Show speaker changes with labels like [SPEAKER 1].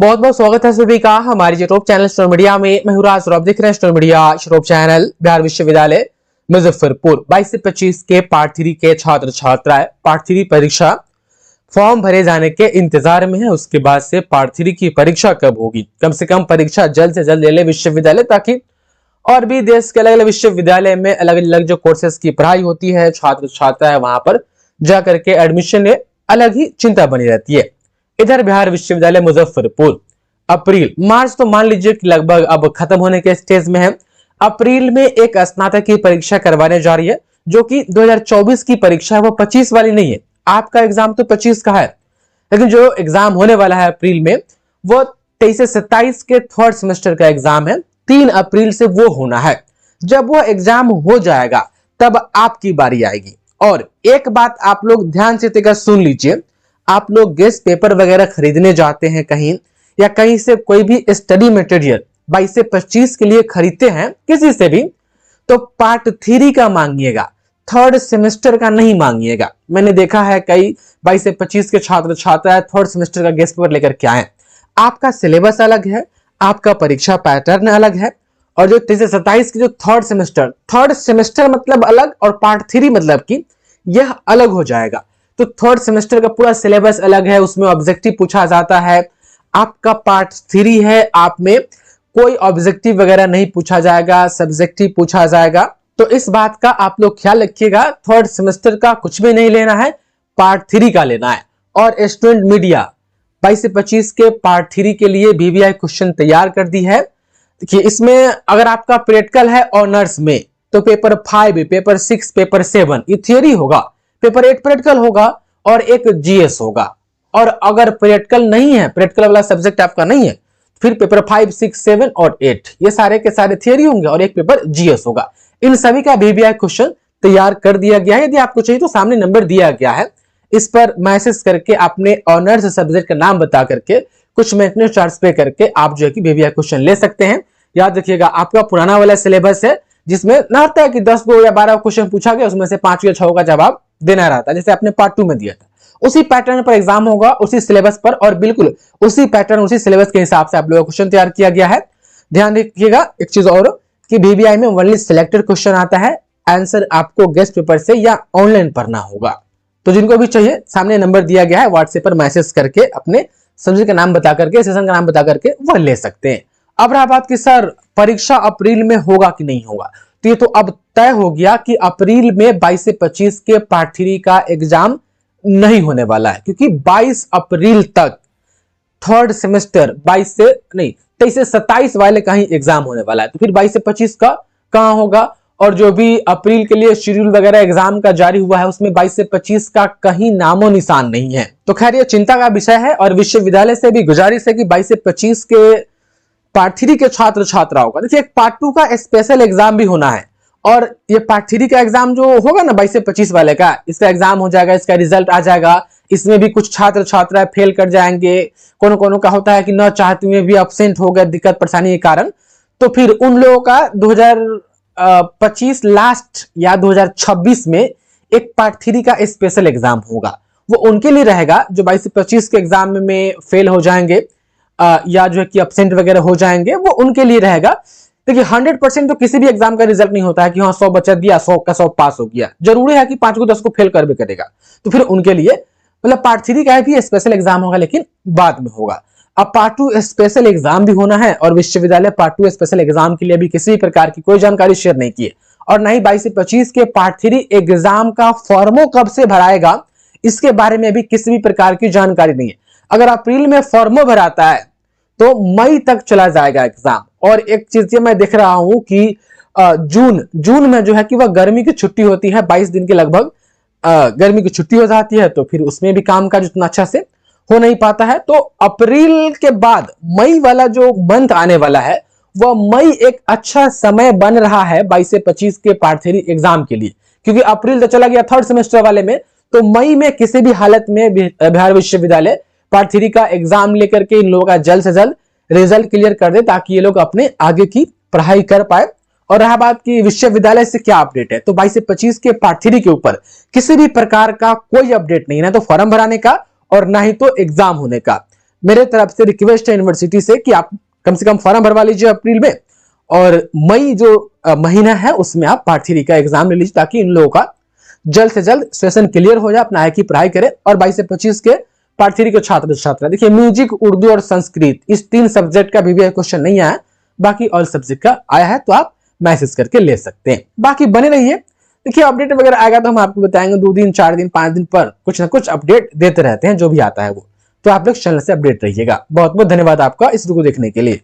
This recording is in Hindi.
[SPEAKER 1] बहुत बहुत स्वागत है सभी का हमारे यूट्यूब चैनल स्टोर मीडिया में। मैं हूं राज और आप देख रहे हैं store media YouTube channel. Bihar विश्वविद्यालय मुजफ्फरपुर 22 से 25 के पार्ट 3 के छात्र छात्राएं पार्ट 3 परीक्षा फॉर्म भरे जाने के इंतजार में है। उसके बाद से पार्ट 3 की परीक्षा कब होगी, कम से कम परीक्षा जल्द से जल्द ले ले विश्वविद्यालय, ताकि और भी देश के अलग अलग विश्वविद्यालय में अलग अलग जो कोर्सेज की पढ़ाई होती है, छात्र छात्राएं वहां पर जाकर के एडमिशन ले, अलग ही चिंता बनी रहती है। इधर बिहार विश्वविद्यालय मुजफ्फरपुर अप्रैल मार्च तो मान लीजिए कि लगभग अब खत्म होने के स्टेज में है। अप्रैल में एक स्नातक की परीक्षा करवाने जा रही है, जो कि 2024 की परीक्षा है, वो 25 वाली नहीं है। आपका एग्जाम तो 25 का है, लेकिन जो एग्जाम होने वाला है अप्रैल में वो 23 से 27 के थर्ड सेमेस्टर का एग्जाम है। 3 अप्रैल से वो होना है। जब वो एग्जाम हो जाएगा तब आपकी बारी आएगी। और एक बात आप लोग ध्यान से सुन लीजिए, आप लोग गेस्ट पेपर वगैरह खरीदने जाते हैं कहीं, या कहीं से कोई भी स्टडी मटेरियल 22 से 25 के लिए खरीदते हैं किसी से भी, तो पार्ट 3 का मांगिएगा, थर्ड सेमेस्टर का नहीं मांगिएगा। मैंने देखा है कई 22 से 25 के छात्र छात्राएं थर्ड सेमेस्टर का गेस्ट पेपर लेकर के आए। आपका सिलेबस अलग है, आपका परीक्षा पैटर्न अलग है, और जो 23 से 27 की जो थर्ड सेमेस्टर मतलब अलग, और पार्ट 3 मतलब कि यह अलग हो जाएगा। तो थर्ड सेमेस्टर का पूरा सिलेबस अलग है, उसमें ऑब्जेक्टिव पूछा जाता है। आपका पार्ट 3 है, आप में कोई ऑब्जेक्टिव वगैरह नहीं पूछा जाएगा, सब्जेक्टिव पूछा जाएगा। तो इस बात का आप लोग ख्याल रखिएगा, थर्ड सेमेस्टर का कुछ भी नहीं लेना है, पार्ट 3 का लेना है। और स्टूडेंट मीडिया 22 से 25 के पार्ट 3 के लिए बीबीआई क्वेश्चन तैयार कर दी है। देखिए, इसमें अगर आपका प्रैक्टिकल है ऑनर्स में तो पेपर 5, पेपर 6, पेपर 7 ये थियरी होगा, पेपर 8 प्रैक्टिकल होगा और एक जीएस होगा। और अगर प्रैक्टिकल नहीं है, प्रैक्टिकल वाला सब्जेक्ट आपका नहीं है, फिर पेपर 5, 6, 7 और 8 ये सारे के सारे थियरी होंगे और एक पेपर जीएस होगा। इन सभी का बीबीआई क्वेश्चन तैयार कर दिया गया है। यदि आपको चाहिए तो सामने नंबर दिया गया है, इस पर मैसेज करके अपने ऑनर्स सब्जेक्ट का नाम बता करके कुछ मेंटेनेंस चार्ज पे करके आप जो है कि बीबीआई क्वेश्चन ले सकते हैं। याद रखिएगा, आपका पुराना वाला सिलेबस है जिसमें ना होता है कि 10 गो या 12 क्वेश्चन पूछा गया, उसमें से 5 या 6 का जवाब देना रहता है, जैसे आपने पार्ट 2 में दिया था। उसी पैटर्न पर एग्जाम होगा, उसी सिलेबस पर, और बिल्कुल उसी पैटर्न उसी सिलेबस के हिसाब से आप लोगों का क्वेश्चन तैयार किया गया है। ध्यान रखिएगा एक चीज और, कि बीबीआई में ओनली सिलेक्टेड क्वेश्चन आता है, आंसर आपको गेस्ट पेपर से या ऑनलाइन पढ़ना होगा। तो जिनको भी चाहिए सामने नंबर दिया गया है, व्हाट्सएप पर मैसेज करके अपने सब्जेक्ट का नाम बता करके, सेशन का नाम बता करके वह ले सकते हैं। अब रहा बात कि सर परीक्षा अप्रैल में होगा कि नहीं होगा, तो ये तो अब तय हो गया कि अप्रैल में 22 से 25 के पार्ट 3 का एग्जाम नहीं होने वाला है, क्योंकि 22 अप्रैल तक थर्ड सेमेस्टर 23 से 27 वाले का ही एग्जाम होने वाला है। तो फिर 22 से 25 का कहां होगा, और जो भी अप्रैल के लिए शेड्यूल वगैरह एग्जाम का जारी हुआ है उसमें 22 से 25 का कहीं नामो निशान नहीं है। तो खैर ये चिंता का विषय है, और विश्वविद्यालय से भी गुजारिश है कि 22 से 25 के पार्ट 3 के छात्र छात्राओं का, देखिए एक पार्ट 2 का स्पेशल एग्जाम भी होना है, और ये पार्ट 3 का एग्जाम जो होगा ना 22 से 25 वाले का, इसका एग्जाम हो जाएगा, इसका रिजल्ट आ जाएगा। इसमें भी कुछ छात्र छात्राएं फेल कर जाएंगे, कोनो का होता है कि न चाहते हुए भी एब्सेंट हो गए दिक्कत परेशानी के कारण। तो फिर उन लोगों का 2025 लास्ट या 2026 में एक पार्ट 3 का स्पेशल एग्जाम होगा। वो उनके लिए रहेगा जो 22 से 25 के एग्जाम में फेल हो जाएंगे या जो है कि एब्सेंट वगैरह हो जाएंगे, वो उनके लिए रहेगा। देखिए 100% तो किसी भी एग्जाम का रिजल्ट नहीं होता है कि हाँ 100 बच्चा दिया 100 का 100 पास हो गया, जरूरी है कि 5 को 10 को फेल कर भी करेगा। तो फिर उनके लिए मतलब पार्ट 3 का भी स्पेशल एग्जाम होगा, लेकिन बाद में होगा। अब पार्ट 2 स्पेशल एग्जाम भी होना है, और विश्वविद्यालय पार्ट 2 स्पेशल एग्जाम के लिए भी किसी भी प्रकार की कोई जानकारी शेयर नहीं की है, और ना ही 22 से 25 के पार्ट 3 एग्जाम का फॉर्मो कब से भराएगा इसके बारे में भी किसी भी प्रकार की जानकारी नहीं है। अगर अप्रैल में फॉर्मो भराता है तो मई तक चला जाएगा एग्जाम। और एक चीज मैं देख रहा हूं कि जून में जो है कि वह गर्मी की छुट्टी होती है, 22 दिन के लगभग गर्मी की छुट्टी हो जाती है, तो फिर उसमें भी काम काज उतना अच्छा से हो नहीं पाता है। तो अप्रैल के बाद मई वाला जो मंथ आने वाला है, वह मई एक अच्छा समय बन रहा है 22 से 25 के पार्ट 3 एग्जाम के लिए, क्योंकि अप्रैल तो चला गया थर्ड सेमेस्टर वाले में। तो मई में किसी भी हालत में बिहार विश्वविद्यालय पार्ट 3 का एग्जाम लेकर के इन लोगों का जल्द से जल्द रिजल्ट क्लियर कर दे, ताकि ये लोग अपने आगे की पढ़ाई कर पाए। और रहा बात कि विश्वविद्यालय से क्या अपडेट है, तो 22 से 25 के पार्ट 3 के ऊपर किसी भी प्रकार का कोई अपडेट नहीं है, ना तो फॉर्म भराने का और ना ही तो एग्जाम होने का। मेरे तरफ से रिक्वेस्ट है यूनिवर्सिटी से कि आप कम से कम फॉर्म भरवा लीजिए अप्रैल में, और मई जो महीना है उसमें आप पार्ट 3 का एग्जाम ले लीजिए, ताकि इन लोगों का जल्द से जल्द सेशन क्लियर हो जाए, अपना आगे की पढ़ाई करें। और 22 से 25 के पार्ट 3 के छात्र छात्रा, देखिए म्यूजिक, उर्दू और संस्कृत, इस 3 सब्जेक्ट का भी क्वेश्चन नहीं आया, बाकी ऑल सब्जेक्ट का आया है, तो आप मैसेज करके ले सकते हैं। बाकी बने रहिए, देखिए अपडेट वगैरह आएगा तो हम आपको बताएंगे। 2 दिन 4 दिन 5 दिन पर कुछ ना कुछ अपडेट देते रहते हैं, जो भी आता है वो, तो आप लोग चैनल से अपडेट रहिएगा। बहुत बहुत धन्यवाद आपका इस वीडियो को देखने के लिए।